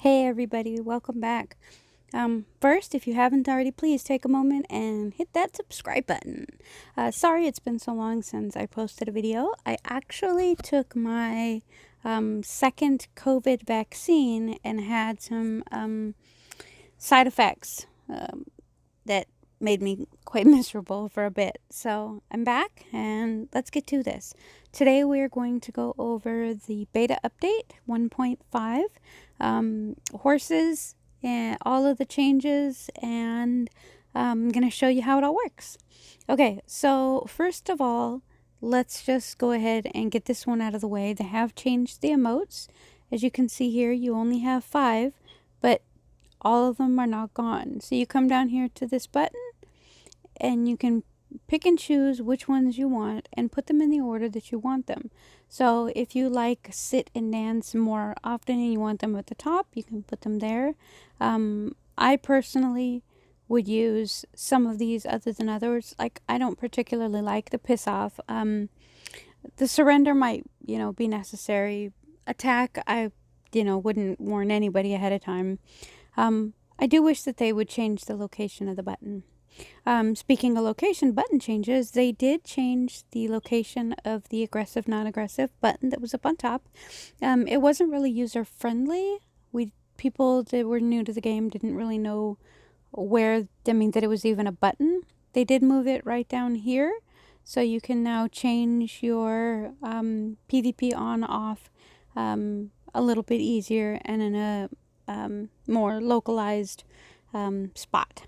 Hey everybody, welcome back. First, if you haven't already, please take a moment and hit that subscribe button. Sorry it's been so long since I posted a video. I actually took my second COVID vaccine and had some side effects that made me quite miserable for a bit. So I'm back and let's get to this. Today we are going to go over the beta update 1.5, horses and all of the changes, and I'm going to show you how it all works. Okay, so first of all, let's just go ahead and get this one out of the way. They have changed the emotes. As you can see here, you only have 5, but all of them are not gone. So you come down here to this button and you can pick and choose which ones you want and put them in the order that you want them. So if you like sit and dance more often and you want them at the top, you can put them there. I personally would use some of these other than others. Like, I don't particularly like the piss off. The surrender might, be necessary. Attack, I, wouldn't warn anybody ahead of time. I do wish that they would change the location of the button. Speaking of location button changes, they did change the location of the aggressive, non-aggressive button that was up on top. It wasn't really user-friendly. People that were new to the game didn't really know that it was even a button. They did move it right down here, so you can now change your PvP on-off a little bit easier and in a more localized spot.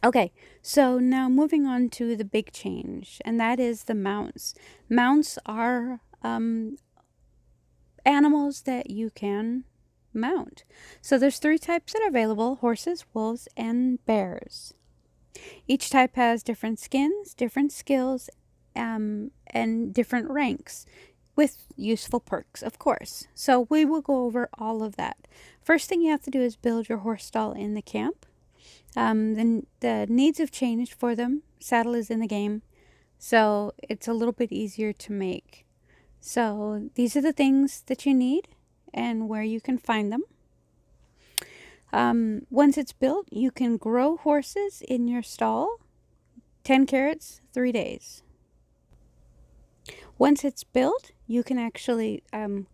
Okay, so now moving on to the big change, and that is the mounts. Mounts are animals that you can mount. So there's 3 types that are available: horses, wolves, and bears. Each type has different skins, different skills, and different ranks, with useful perks, of course. So we will go over all of that. First thing you have to do is build your horse stall in the camp. Then the needs have changed for them. Saddle is in the game, so it's a little bit easier to make. So these are the things that you need and where you can find them. Once it's built, you can grow horses in your stall. 10 carrots, 3 days. Once it's built, you can actually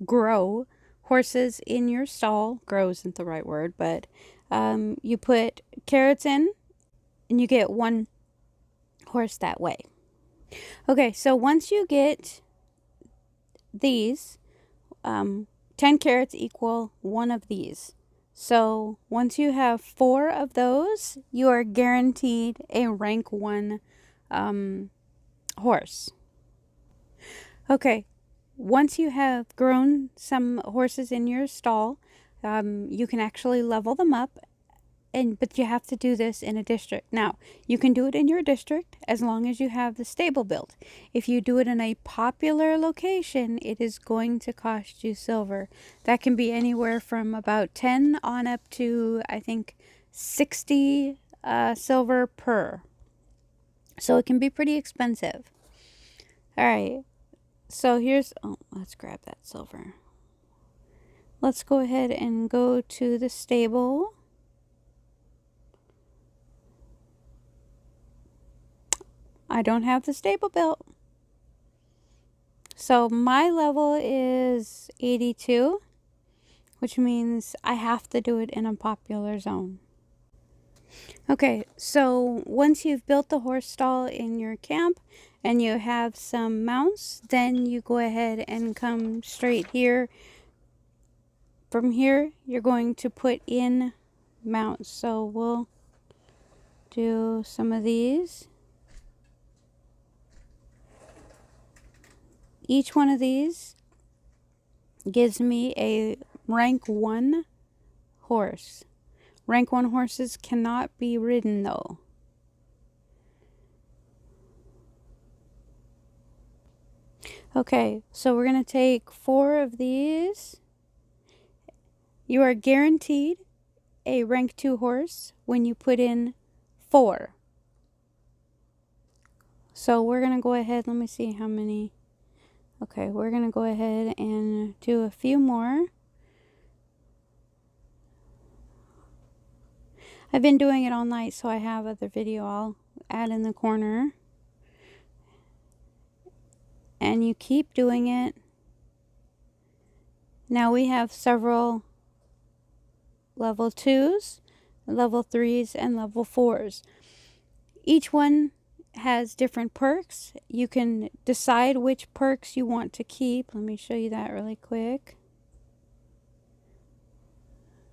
grow horses in your stall. Grow isn't the right word, but you put carrots in and you get 1 horse that way. Okay, so once you get these, 10 carrots equal 1 of these. So once you have 4 of those, you are guaranteed a rank 1 horse. Okay, once you have grown some horses in your stall, you can actually level them up, but you have to do this in a district. Now, you can do it in your district as long as you have the stable built. If you do it in a popular location, it is going to cost you silver. That can be anywhere from about 10 on up to, I think, 60 silver per. So it can be pretty expensive. All right. So let's grab that silver. Let's go ahead and go to the stable. I don't have the stable built. So my level is 82, which means I have to do it in a popular zone. Okay, so once you've built the horse stall in your camp and you have some mounts, then you go ahead and come straight here. From here, you're going to put in mounts. So we'll do some of these. Each one of these gives me a rank 1 horse. Rank 1 horses cannot be ridden though. Okay, so we're going to take 4 of these. You are guaranteed a rank 2 horse when you put in 4. So we're going to go ahead, let me see how many. Okay, we're going to go ahead and do a few more. I've been doing it all night, so I have other video I'll add in the corner. And you keep doing it. Now we have several level 2s, level 3s, and level 4s. Each one has different perks. You can decide which perks you want to keep. Let me show you that really quick.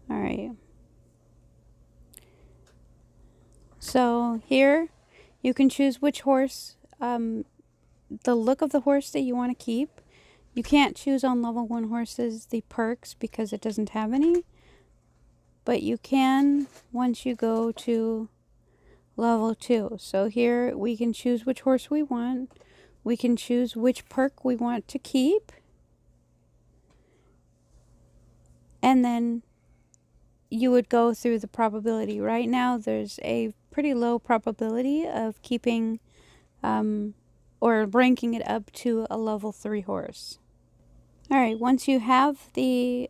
Alright. So here you can choose which horse, the look of the horse that you want to keep. You can't choose on level 1 horses the perks because it doesn't have any. But you can once you go to level 2. So here we can choose which horse we want. We can choose which perk we want to keep. And then you would go through the probability. Right now there's a pretty low probability of keeping or ranking it up to a level 3 horse. Alright, once you have the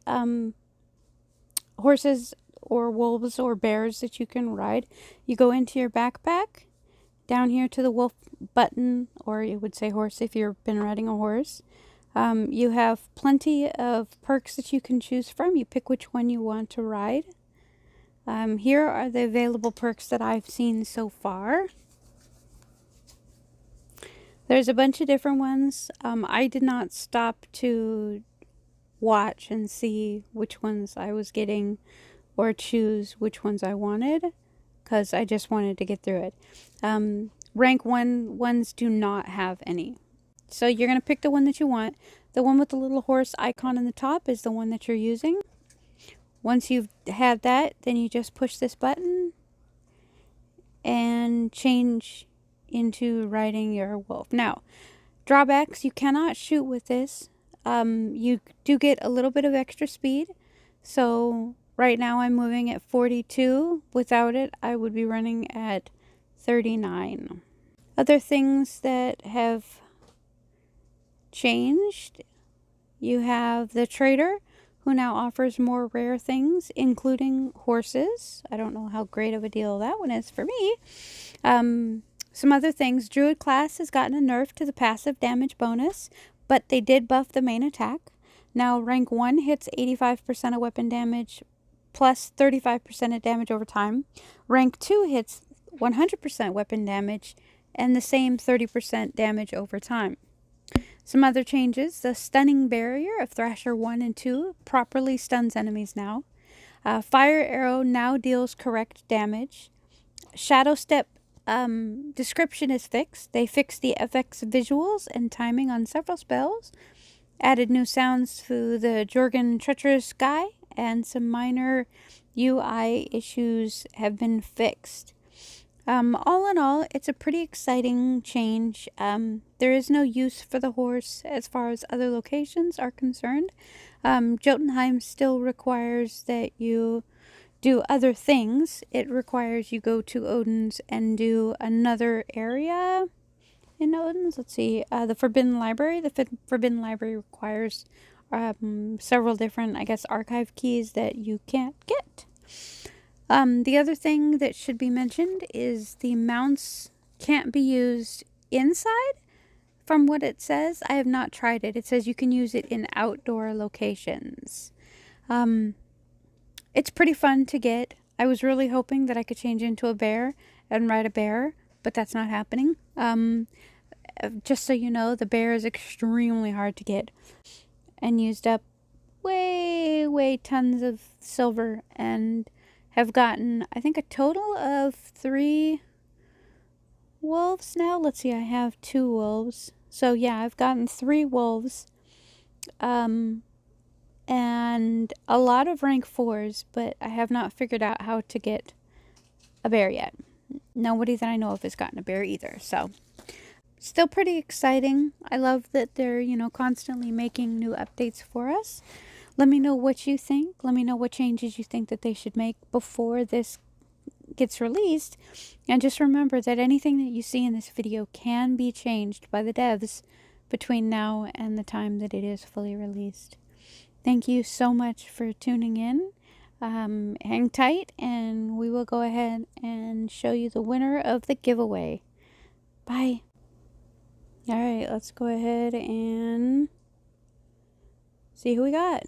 horses or wolves or bears that you can ride, you go into your backpack, down here to the wolf button, or it would say horse if you've been riding a horse. You have plenty of perks that you can choose from. You pick which one you want to ride. Here are the available perks that I've seen so far. There's a bunch of different ones. I did not stop to watch and see which ones I was getting or choose which ones I wanted because I just wanted to get through it. Rank 1 ones do not have any. So you're going to pick the one that you want. The one with the little horse icon on the top is the one that you're using. Once you've had that, then you just push this button and change into riding your wolf. Now, drawbacks, you cannot shoot with this. You do get a little bit of extra speed. So right now I'm moving at 42. Without it, I would be running at 39. Other things that have changed, you have the trader, who now offers more rare things, including horses. I don't know how great of a deal that one is for me. Some other things, Druid Class has gotten a nerf to the passive damage bonus, but they did buff the main attack. Now rank 1 hits 85% of weapon damage plus 35% of damage over time. Rank 2 hits 100% weapon damage and the same 30% damage over time. Some other changes, the stunning barrier of Thrasher 1 and 2 properly stuns enemies now. Fire arrow now deals correct damage. Shadow step description is fixed. They fixed the FX visuals and timing on several spells. Added new sounds to the Jorgen Treacherous Sky, and some minor UI issues have been fixed. All in all, it's a pretty exciting change. There is no use for the horse as far as other locations are concerned. Jotunheim still requires that you do other things. It requires you go to Odin's and do another area in Odin's. Let's see, the Forbidden Library. The Forbidden Library requires several different, I guess, archive keys that you can't get. The other thing that should be mentioned is the mounts can't be used inside. From what it says, I have not tried it. It says you can use it in outdoor locations. It's pretty fun to get. I was really hoping that I could change into a bear and ride a bear, but that's not happening. Just so you know, the bear is extremely hard to get and used up way tons of silver and have gotten, I think, a total of 3 wolves now. Let's see, I have 2 wolves. So yeah, I've gotten 3 wolves. And a lot of rank 4s, but I have not figured out how to get a bear yet. Nobody that I know of has gotten a bear either, so still pretty exciting. I love that they're, constantly making new updates for us. Let me know what you think. Let me know what changes you think that they should make before this gets released. And just remember that anything that you see in this video can be changed by the devs between now and the time that it is fully released. Thank you so much for tuning in. hang tight and we will go ahead and show you the winner of the giveaway. Bye. All right, let's go ahead and see who we got.